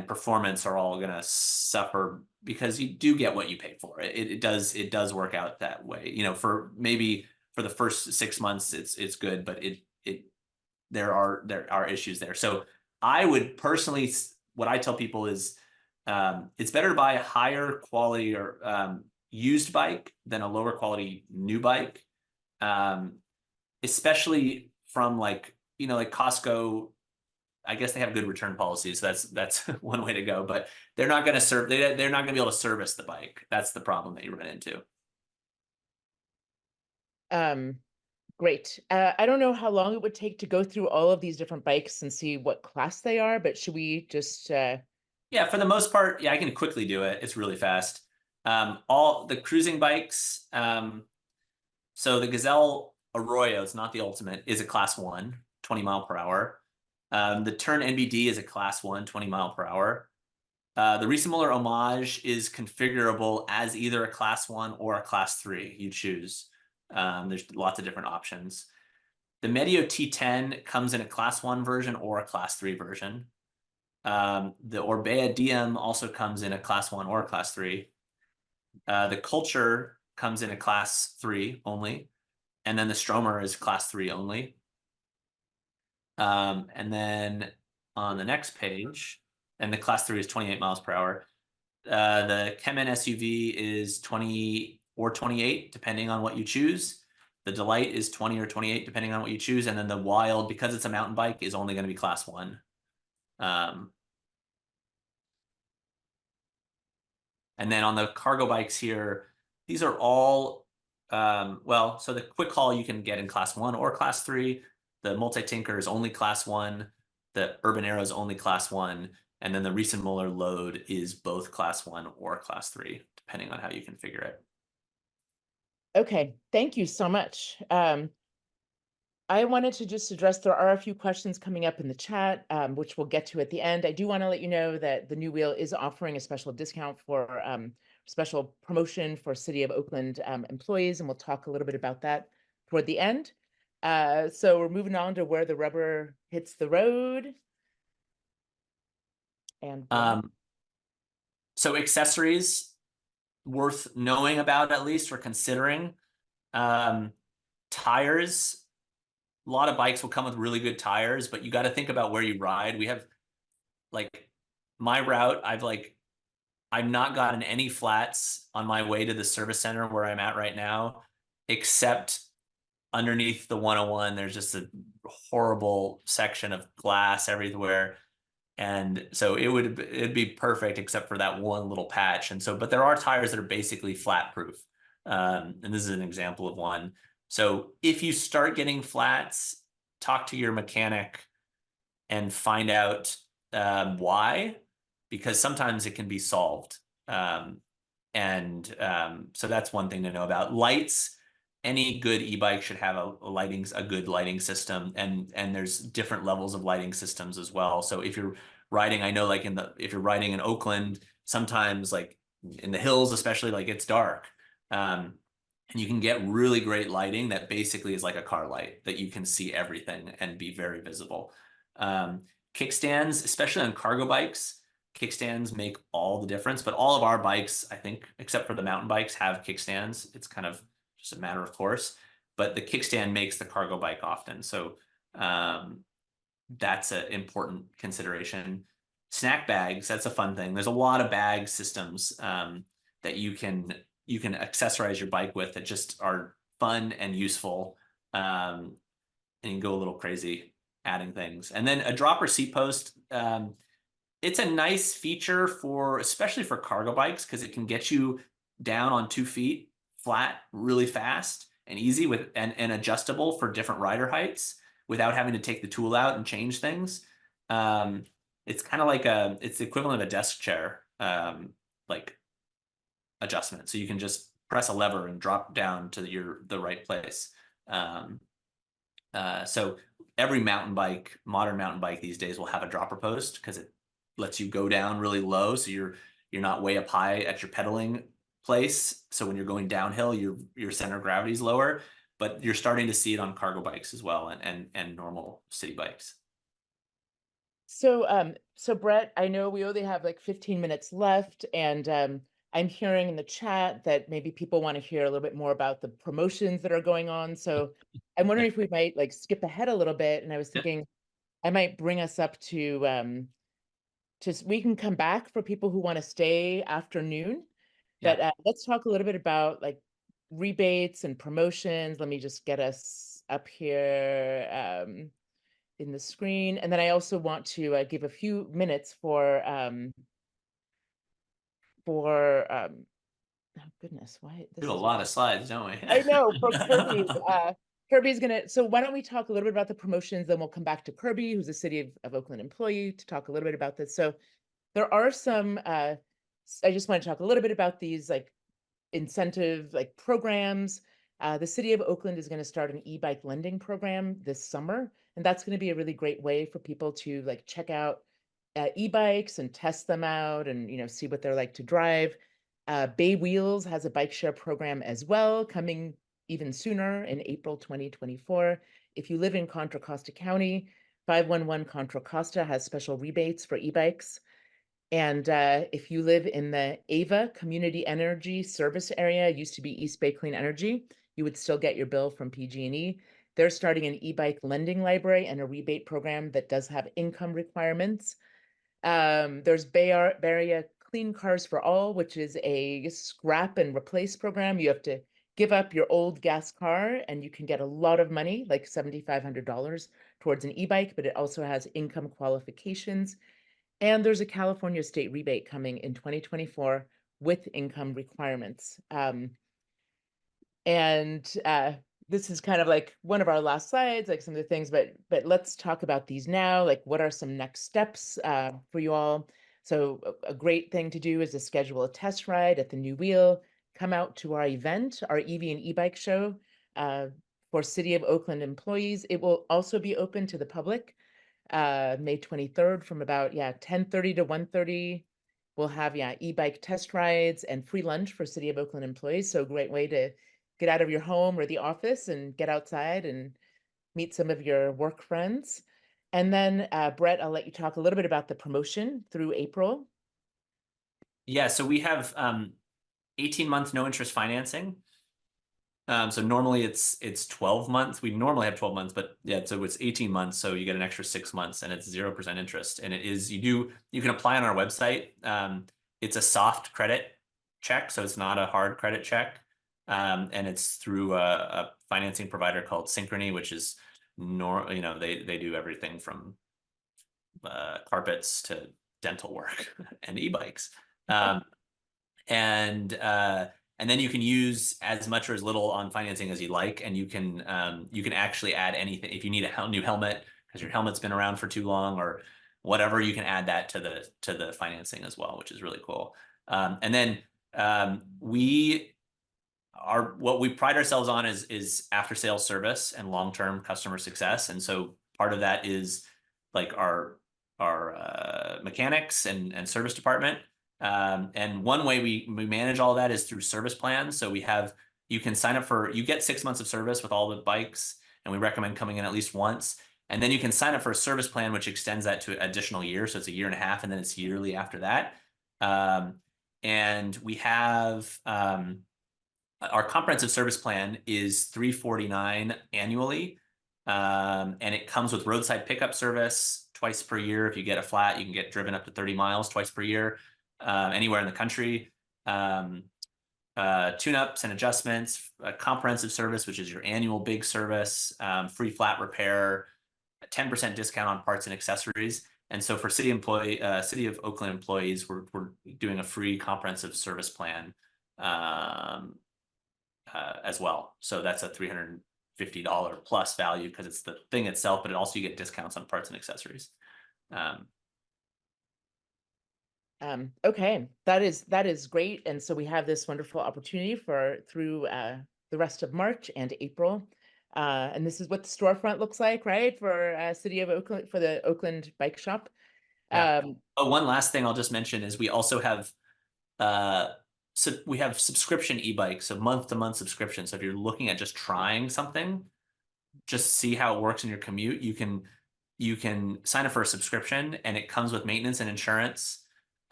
performance are all going to suffer, because you do get what you pay for. It does work out that way. For maybe for the first 6 months it's good, but there are issues there. So I would personally, what I tell people is it's better to buy a higher quality or used bike than a lower quality new bike, especially from like Costco. I guess they have good return policies. That's one way to go, but they're not going to they're not going to be able to service the bike. That's the problem that you run into. Great. I don't know how long it would take to go through all of these different bikes and see what class they are, but should we just Yeah, for the most part, yeah, I can quickly do it. It's really fast. All the cruising bikes, so the Gazelle Arroyo, it's not the Ultimate, is a class 1, 20 mile per hour. The Turn NBD is a class 1, 20 mile per hour. The Reese Muller Homage is configurable as either a class 1 or a class 3. You choose. There's lots of different options. The Medio T10 comes in a class 1 version or a class 3 version. The Orbea DM also comes in a class 1 or a class 3. The Culture comes in a class 3 only. And then the Stromer is class 3 only. And then on the next page, and the class 3 is 28 miles per hour. The Kemen SUV is 20 or 28, depending on what you choose. The Delight is 20 or 28, depending on what you choose. And then the Wild, because it's a mountain bike, is only going to be class 1. And then on the cargo bikes here, these are all, so the Quick Haul you can get in class 1 or class 3. the Multi-Tinker is only class 1, the Urban Arrow is only class 1, and then the Riesenmuller load is both class 1 or class 3, depending on how you configure it. Okay, thank you so much. I wanted to just address, there are a few questions coming up in the chat, which we'll get to at the end. I do want to let you know that the New Wheel is offering a special discount for special promotion for City of Oakland employees, and we'll talk a little bit about that toward the end. So we're moving on to where the rubber hits the road. And So accessories worth knowing about, at least, or considering. Tires. A lot of bikes will come with really good tires, but you got to think about where you ride. We have, like, my route, I've not gotten any flats on my way to the service center where I'm at right now, except underneath the 101. There's just a horrible section of glass everywhere. And so it'd be perfect except for that one little patch. And so, but there are tires that are basically flat proof. And this is an example of one. So if you start getting flats, talk to your mechanic and find out why, because sometimes it can be solved. So that's one thing to know about. Lights. Any good e-bike should have a good lighting system, and there's different levels of lighting systems as well. So if you're riding, I know, like, if you're riding in Oakland, sometimes, like in the hills especially, like, it's dark. And you can get really great lighting that basically is like a car light, that you can see everything and be very visible. Kickstands, especially on cargo bikes, kickstands make all the difference. But all of our bikes, I think, except for the mountain bikes, have kickstands. It's kind of just a matter of course. But the kickstand makes the cargo bike often. So that's an important consideration. Snack bags, that's a fun thing. There's a lot of bag systems that you can accessorize your bike with that just are fun and useful, and you can go a little crazy adding things. And then a dropper seat post, it's a nice feature especially for cargo bikes, because it can get you down on 2 feet flat really fast and easy and adjustable for different rider heights without having to take the tool out and change things. It's kind of like it's the equivalent of a desk chair, like, adjustment. So you can just press a lever and drop down to the right place. So every modern mountain bike these days will have a dropper post, because it lets you go down really low, so you're not way up high at your pedaling place. So when you're going downhill, your center of gravity is lower. But you're starting to see it on cargo bikes as well, and normal city bikes. so Brett, I know we only have like 15 minutes left, and I'm hearing in the chat that maybe people want to hear a little bit more about the promotions that are going on. So I'm wondering if we might, like, skip ahead a little bit. And I was thinking I might bring us up to we can come back for people who want to stay after noon. But let's talk a little bit about, like, rebates and promotions. Let me just get us up here in the screen. And then I also want to give a few minutes for oh goodness, why We have a lot of slides, don't we? I know, for Kirby. Kirby's gonna, so why don't we talk a little bit about the promotions, then we'll come back to Kirby, who's a City of Oakland employee, to talk a little bit about this. So there are some, I just want to talk a little bit about these, like, incentive, like, programs. The City of Oakland is going to start an e-bike lending program this summer, and that's going to be a really great way for people to, like, check out e-bikes and test them out, and, you know, see what they're like to drive. Bay Wheels has a bike share program as well, coming even sooner in April 2024. If you live in Contra Costa County, 511 Contra Costa has special rebates for e-bikes. And if you live in the Ava Community Energy Service Area, used to be East Bay Clean Energy, you would still get your bill from PG&E. They're starting an e-bike lending library and a rebate program that does have income requirements. There's Bay Area Clean Cars for All, which is a scrap and replace program. You have to give up your old gas car and you can get a lot of money, like $7,500 towards an e-bike, but it also has income qualifications. And there's a California state rebate coming in 2024 with income requirements. this is kind of like one of our last slides, like some of the things, but let's talk about these now. Like, what are some next steps for you all? So a great thing to do is to schedule a test ride at the new wheel. Come out to our event, our EV and e-bike show for City of Oakland employees. It will also be open to the public May 23rd from about 10:30 to 1:30. We'll have e-bike test rides and free lunch for City of Oakland employees. So great way to get out of your home or the office and get outside and meet some of your work friends. And then Brett, I'll let you talk a little bit about the promotion through April. Yeah, so we have 18-month no interest financing. So normally it's 12 months. We normally have 12 months, but yeah, so it's 18 months. So you get an extra 6 months and it's 0% interest. And it is, you can apply on our website. It's a soft credit check, so it's not a hard credit check. And it's through a financing provider called Synchrony, which is they do everything from carpets to dental work and e-bikes. And then you can use as much or as little on financing as you like, and you can actually add anything. If you need a new helmet because your helmet's been around for too long or whatever, you can add that to the financing as well, which is really cool. And then what we pride ourselves on is after sales service and long-term customer success, and so part of that is like our mechanics and service department. And one way we manage all of that is through service plans. So you can sign up you get 6 months of service with all the bikes, and we recommend coming in at least once. And then you can sign up for a service plan, which extends that to an additional year. So it's a year and a half, and then it's yearly after that. And we have our comprehensive service plan is $349 annually. And it comes with roadside pickup service twice per year. If you get a flat, you can get driven up to 30 miles twice per year. Anywhere in the country, tune-ups and adjustments, comprehensive service, which is your annual big service, free flat repair, a 10% discount on parts and accessories. And so for City of Oakland employees, we're doing a free comprehensive service plan as well. So that's a $350 plus value because it's the thing itself, but also you get discounts on parts and accessories. Okay, that is great. And so we have this wonderful opportunity through the rest of March and April. And this is what the storefront looks like, right? For City of Oakland, for the Oakland Bike Shop. Yeah. One last thing I'll just mention is we also have we have subscription e-bikes, so month-to-month subscription. So if you're looking at just trying something, just see how it works in your commute, you can sign up for a subscription, and it comes with maintenance and insurance.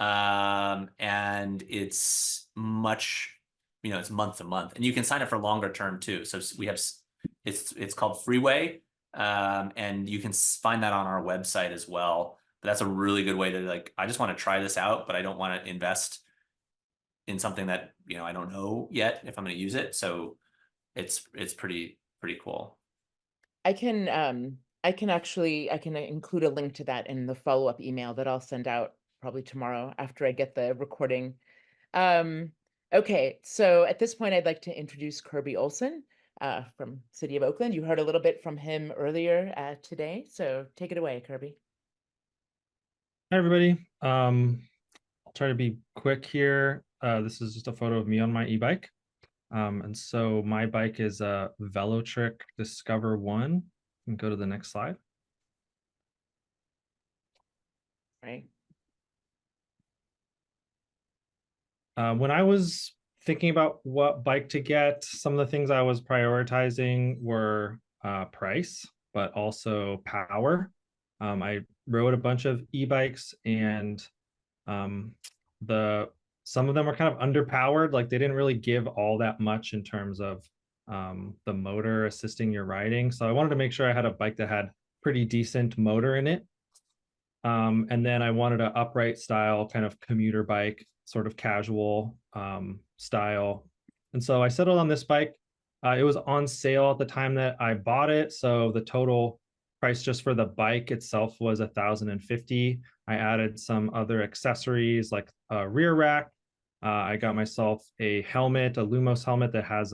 And it's much, it's month to month, and you can sign up for longer term too. So we have, it's called Freeway. And you can find that on our website as well. But that's a really good way to I just want to try this out, but I don't want to invest in something that, I don't know yet if I'm going to use it. So it's pretty cool. I can include a link to that in the follow-up email that I'll send out probably tomorrow after I get the recording. Okay, so at this point, I'd like to introduce Kirby Olson from City of Oakland. You heard a little bit from him earlier today, so take it away, Kirby. Hi, everybody. I'll try to be quick here. This is just a photo of me on my e-bike. And so my bike is a Velotric Discover 1. You can go to the next slide. Right. When I was thinking about what bike to get, some of the things I was prioritizing were price, but also power. I rode a bunch of e-bikes, and some of them were kind of underpowered. Like, they didn't really give all that much in terms of the motor assisting your riding. So I wanted to make sure I had a bike that had pretty decent motor in it. And then I wanted an upright style kind of commuter bike, sort of casual style. And so I settled on this bike. It was on sale at the time that I bought it. So the total price just for the bike itself was $1,050. I added some other accessories like a rear rack. I got myself a helmet, a Lumos helmet that has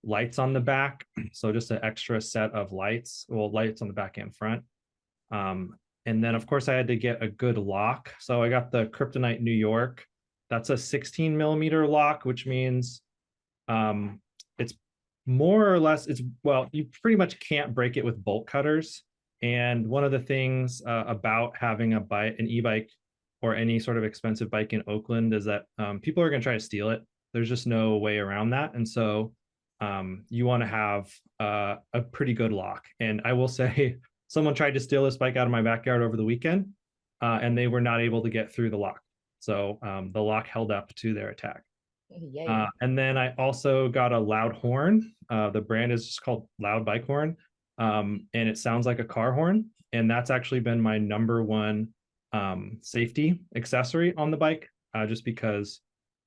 lights on the back. So just an extra set of lights, well, lights on the back and front. And then of course I had to get a good lock. So I got the Kryptonite New York. That's a 16 millimeter lock, which means it's more or less, well, you pretty much can't break it with bolt cutters. And one of the things about having an e-bike or any sort of expensive bike in Oakland is that people are going to try to steal it. There's just no way around that. And so you want to have a pretty good lock. And I will say, someone tried to steal this bike out of my backyard over the weekend, and they were not able to get through the lock. So the lock held up to their attack. And then I also got a loud horn. The brand is just called Loud Bike Horn, and it sounds like a car horn. And that's actually been my #1 safety accessory on the bike, just because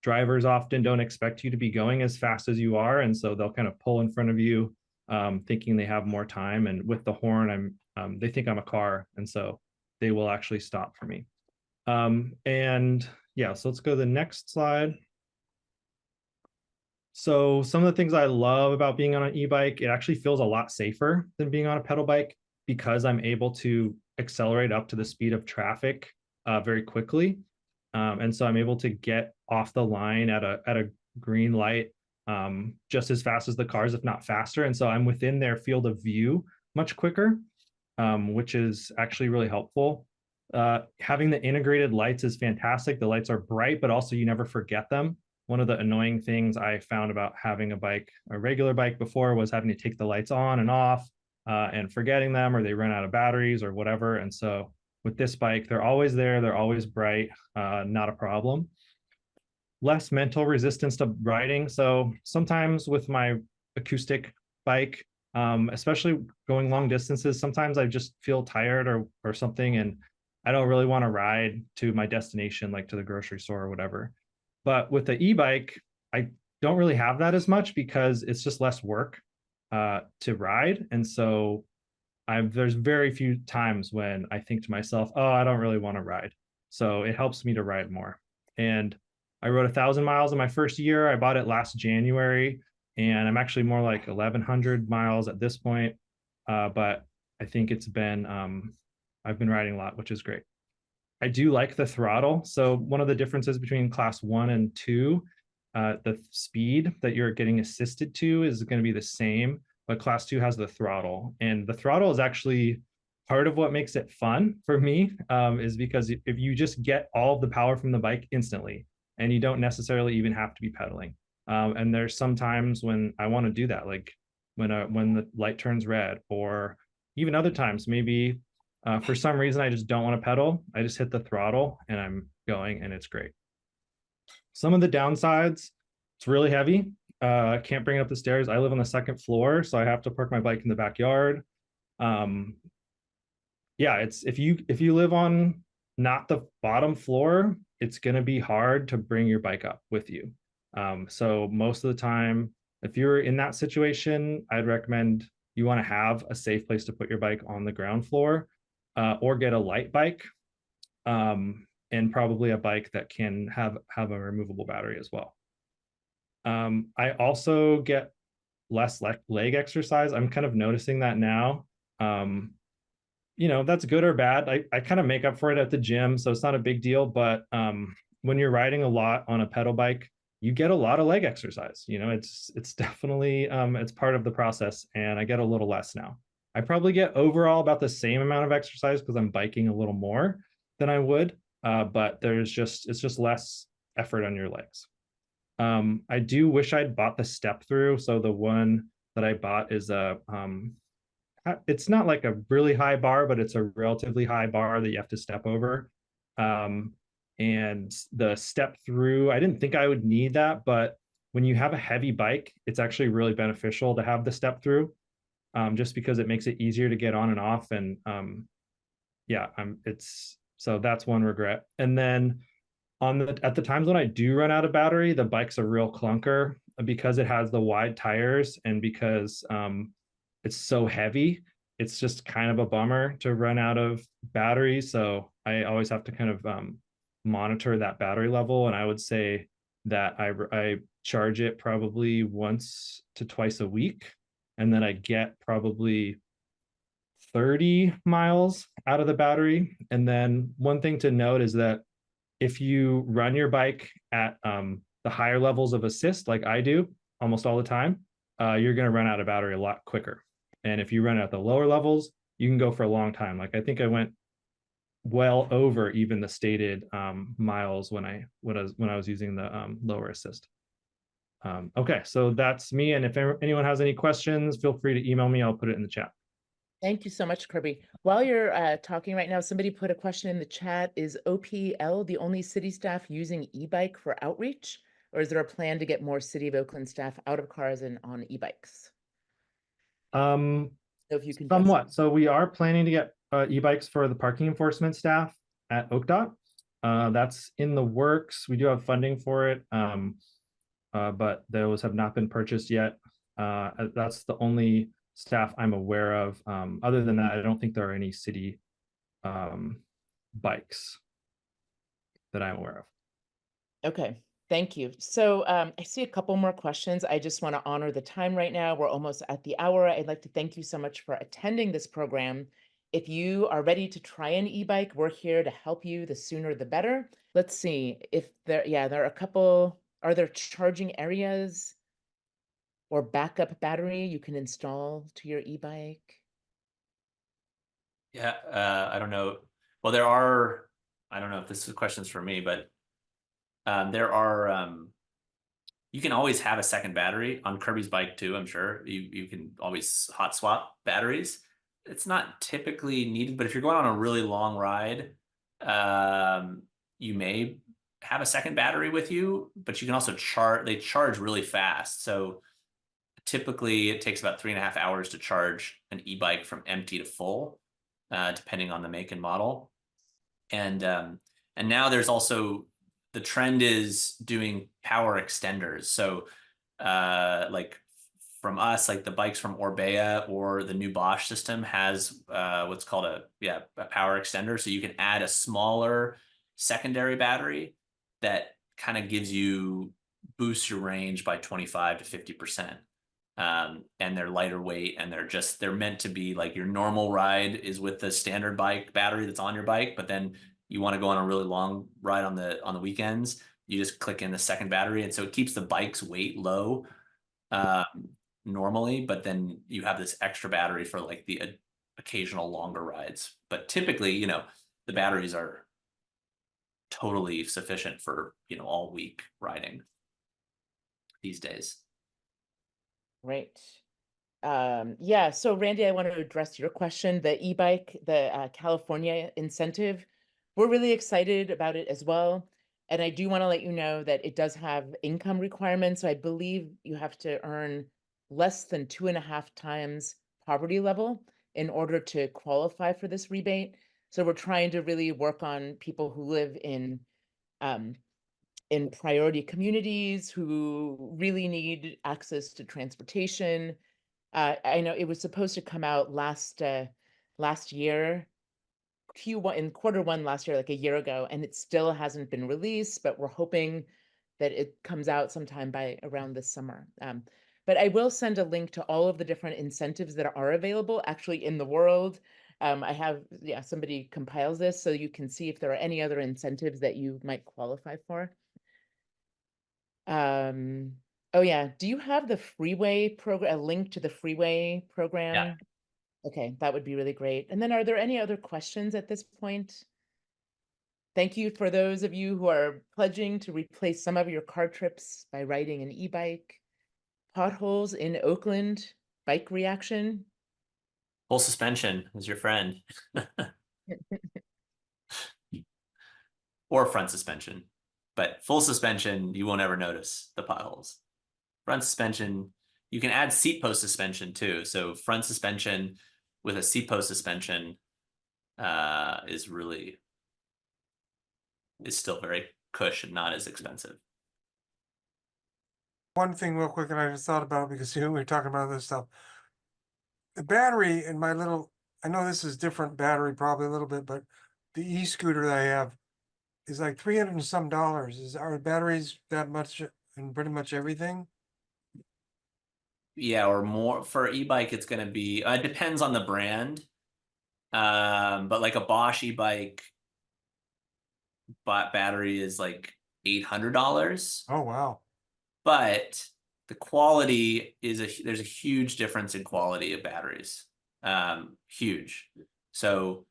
drivers often don't expect you to be going as fast as you are. And so they'll kind of pull in front of you, thinking they have more time. And with the horn, they think I'm a car. And so they will actually stop for me. And yeah, so let's go to the next slide. So some of the things I love about being on an e-bike, it actually feels a lot safer than being on a pedal bike because I'm able to accelerate up to the speed of traffic very quickly. And so I'm able to get off the line at a green light just as fast as the cars, if not faster. And so I'm within their field of view much quicker, which is actually really helpful. Having the integrated lights is fantastic. The lights are bright, but also you never forget them. One of the annoying things I found about having a regular bike before, was having to take the lights on and off and forgetting them, or they run out of batteries or whatever. And so with this bike, they're always there. They're always bright, not a problem. Less mental resistance to riding. So sometimes with my acoustic bike, especially going long distances, sometimes I just feel tired or something, and I don't really want to ride to my destination, like to the grocery store or whatever. But with the e-bike, I don't really have that as much because it's just less work to ride. And so there's very few times when I think to myself, oh, I don't really want to ride. So it helps me to ride more. And I rode 1,000 miles in my first year. I bought it last January, and I'm actually more like 1,100 miles at this point. But I think I've been riding a lot, which is great. I do like the throttle. So one of the differences between class 1 and 2, the speed that you're getting assisted to is going to be the same, but class 2 has the throttle. And the throttle is actually part of what makes it fun for me, is because if you just get all of the power from the bike instantly, and you don't necessarily even have to be pedaling. And there's some times when I want to do that, like when the light turns red, or even other times, maybe for some reason, I just don't want to pedal. I just hit the throttle and I'm going, and it's great. Some of the downsides, it's really heavy. I can't bring it up the stairs. I live on the 2nd floor, so I have to park my bike in the backyard. Yeah, if you live on not the bottom floor, it's going to be hard to bring your bike up with you. So most of the time, if you're in that situation, I'd recommend you want to have a safe place to put your bike on the ground floor. Or get a light bike, and probably a bike that can have a removable battery as well. I also get less leg exercise. I'm kind of noticing that now. That's good or bad. I kind of make up for it at the gym, so it's not a big deal. But when you're riding a lot on a pedal bike, you get a lot of leg exercise. It's definitely it's part of the process, and I get a little less now. I probably get overall about the same amount of exercise because I'm biking a little more than I would, but it's just less effort on your legs. I do wish I'd bought the step through. So the one that I bought is it's not like a really high bar, but it's a relatively high bar that you have to step over. And the step through, I didn't think I would need that, but when you have a heavy bike, it's actually really beneficial to have the step through. Just because it makes it easier to get on and off. And so that's one regret. And then at the times when I do run out of battery, the bike's a real clunker because it has the wide tires, and because it's so heavy, it's just kind of a bummer to run out of battery. So I always have to kind of monitor that battery level. And I would say that I charge it probably once to twice a week. And then I get probably 30 miles out of the battery. And then one thing to note is that if you run your bike at the higher levels of assist, like I do almost all the time, you're going to run out of battery a lot quicker. And if you run at the lower levels, you can go for a long time. Like I think I went well over even the stated miles when I was using the lower assist. Okay, so that's me. And if anyone has any questions, feel free to email me. I'll put it in the chat. Thank you so much, Kirby. While you're talking right now, somebody put a question in the chat. Is OPL the only city staff using e-bike for outreach? Or is there a plan to get more City of Oakland staff out of cars and on e-bikes? So if you can address Somewhat. So we are planning to get e-bikes for the parking enforcement staff at OakDOT. That's in the works. We do have funding for it, but those have not been purchased yet. That's the only staff I'm aware of. Other than that, I don't think there are any city bikes that I'm aware of. Okay, thank you. So I see a couple more questions. I just want to honor the time right now. We're almost at the hour. I'd like to thank you so much for attending this program. If you are ready to try an e-bike, we're here to help you. The sooner the better. Let's see if there are a couple. Are there charging areas or backup battery you can install to your e-bike? Yeah, I don't know. Well, there are, I don't know if this is questions for me, but there are, you can always have a second battery on Kirby's bike too, I'm sure. You can always hot swap batteries. It's not typically needed, but if you're going on a really long ride, you may have a second battery with you, but you can also they charge really fast. So typically it takes about 3.5 hours to charge an e-bike from empty to full, depending on the make and model. And now there's also, the trend is doing power extenders. So like from us, like the bikes from Orbea or the new Bosch system has what's called a power extender. So you can add a smaller secondary battery that kind of boosts your range by 25 to 50%. And they're lighter weight, and they're meant to be like your normal ride is with the standard bike battery that's on your bike, but then you want to go on a really long ride on the weekends, you just click in the second battery, and so it keeps the bike's weight low normally, but then you have this extra battery for like the occasional longer rides. But typically, the batteries are totally sufficient for all week riding these days. Right. Yeah, so Randy, I want to address your question. The e-bike, the California incentive, we're really excited about it as well. And I do want to let you know that it does have income requirements. So I believe you have to earn less than 2.5 times poverty level in order to qualify for this rebate. So we're trying to really work on people who live in priority communities who really need access to transportation. I know it was supposed to come out last year, Q1 in Q1 last year, like a year ago, and it still hasn't been released, but we're hoping that it comes out sometime by around this summer. But I will send a link to all of the different incentives that are available actually in the world. I have, somebody compiles this so you can see if there are any other incentives that you might qualify for. Oh yeah, do you have the freeway program, a link to the freeway program? Yeah. Okay, that would be really great. And then are there any other questions at this point? Thank you for those of you who are pledging to replace some of your car trips by riding an e-bike. Potholes in Oakland, bike reaction. Full suspension is your friend. Or front suspension. But full suspension, you won't ever notice the potholes. Front suspension, you can add seat post suspension too. So front suspension with a seat post suspension is still very cush and not as expensive. One thing real quick, and I just thought about, because we were talking about this stuff. The battery in my little, I know this is different battery probably a little bit, but the e-scooter that I have is like $300 and some. Are batteries that much in pretty much everything? Yeah, or more for e-bike, it's gonna be it depends on the brand. But like a Bosch e-bike battery is like $800. Oh, wow. But the quality is there's a huge difference in quality of batteries. Huge. So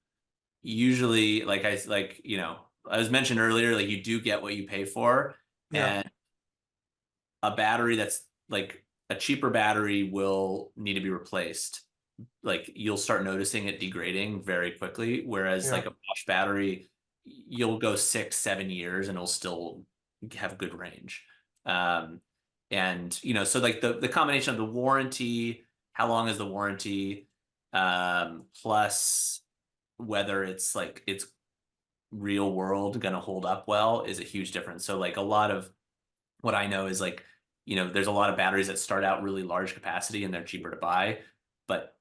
usually, I was mentioned earlier, like you do get what you pay for, Yeah. and a battery that's like a cheaper battery will need to be replaced. Like you'll start noticing it degrading very quickly, whereas Yeah. like a Bosch battery, you'll go 6-7 years and it'll still have good range. And so like the combination of the warranty, how long is the warranty, plus whether it's real world gonna hold up well is a huge difference. So like a lot of what I know is like, there's a lot of batteries that start out really large capacity and they're cheaper to buy, but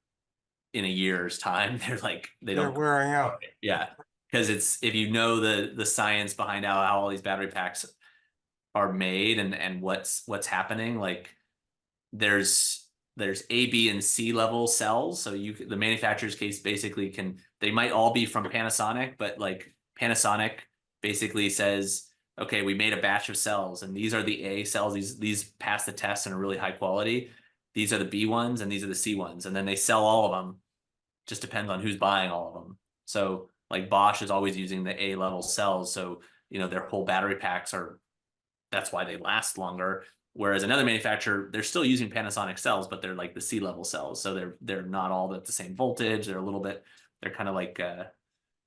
in a year's time, they They're don't. wearing out. Yeah, because it's if you know the science behind how all these battery packs are made and what's happening, like there's A, B, and C level cells. So the manufacturer's case basically they might all be from Panasonic, but like Panasonic basically says, okay, we made a batch of cells and these are the A cells. These pass the test and are really high quality. These are the B ones and these are the C ones. And then they sell all of them. Just depends on who's buying all of them. So like Bosch is always using the A level cells. So, their whole battery packs that's why they last longer. Whereas another manufacturer, they're still using Panasonic cells, but they're like the C level cells. So they're not all at the same voltage. They're kind of like, a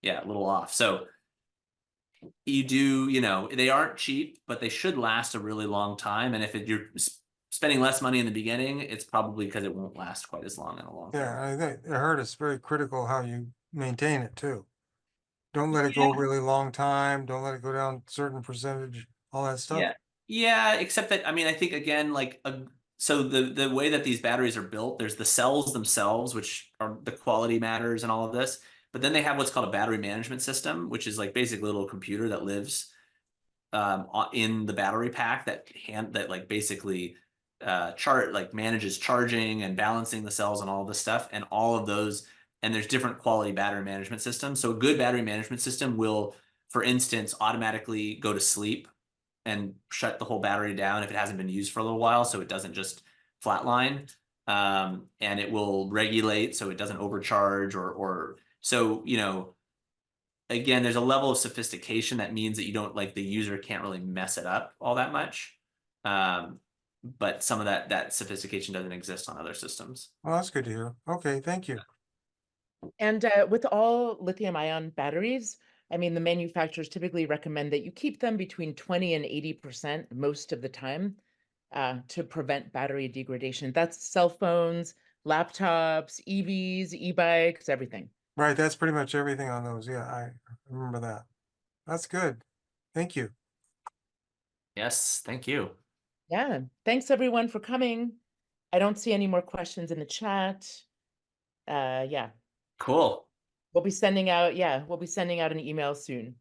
little off. So you do, they aren't cheap, but they should last a really long time. And if you're spending less money in the beginning, it's probably because it won't last quite as long in the long term. Yeah, I think I heard it's very critical how you maintain it too. Don't let it go really long time. Don't let it go down certain percentage, all that stuff. Yeah. Yeah, except that I think again, so the way that these batteries are built, there's the cells themselves, which are the quality matters and all of this, but then they have what's called a battery management system, which is like basically a little computer that lives in the battery pack that like basically manages charging and balancing the cells and all of this stuff and all of those. And there's different quality battery management systems. So a good battery management system will, for instance, automatically go to sleep and shut the whole battery down if it hasn't been used for a little while, so it doesn't just flatline. And it will regulate so it doesn't overcharge or so, again, there's a level of sophistication that means that you don't the user can't really mess it up all that much. But some of that sophistication doesn't exist on other systems. Well, that's good to hear. Okay, thank you. And with all lithium-ion batteries, the manufacturers typically recommend that you keep them between 20 and 80% most of the time to prevent battery degradation. That's cell phones, laptops, EVs, e-bikes, everything. Right, that's pretty much everything on those. Yeah, I remember that. That's good. Thank you. Yes, thank you. Yeah, thanks everyone for coming. I don't see any more questions in the chat. Yeah. Cool. We'll be sending out an email soon.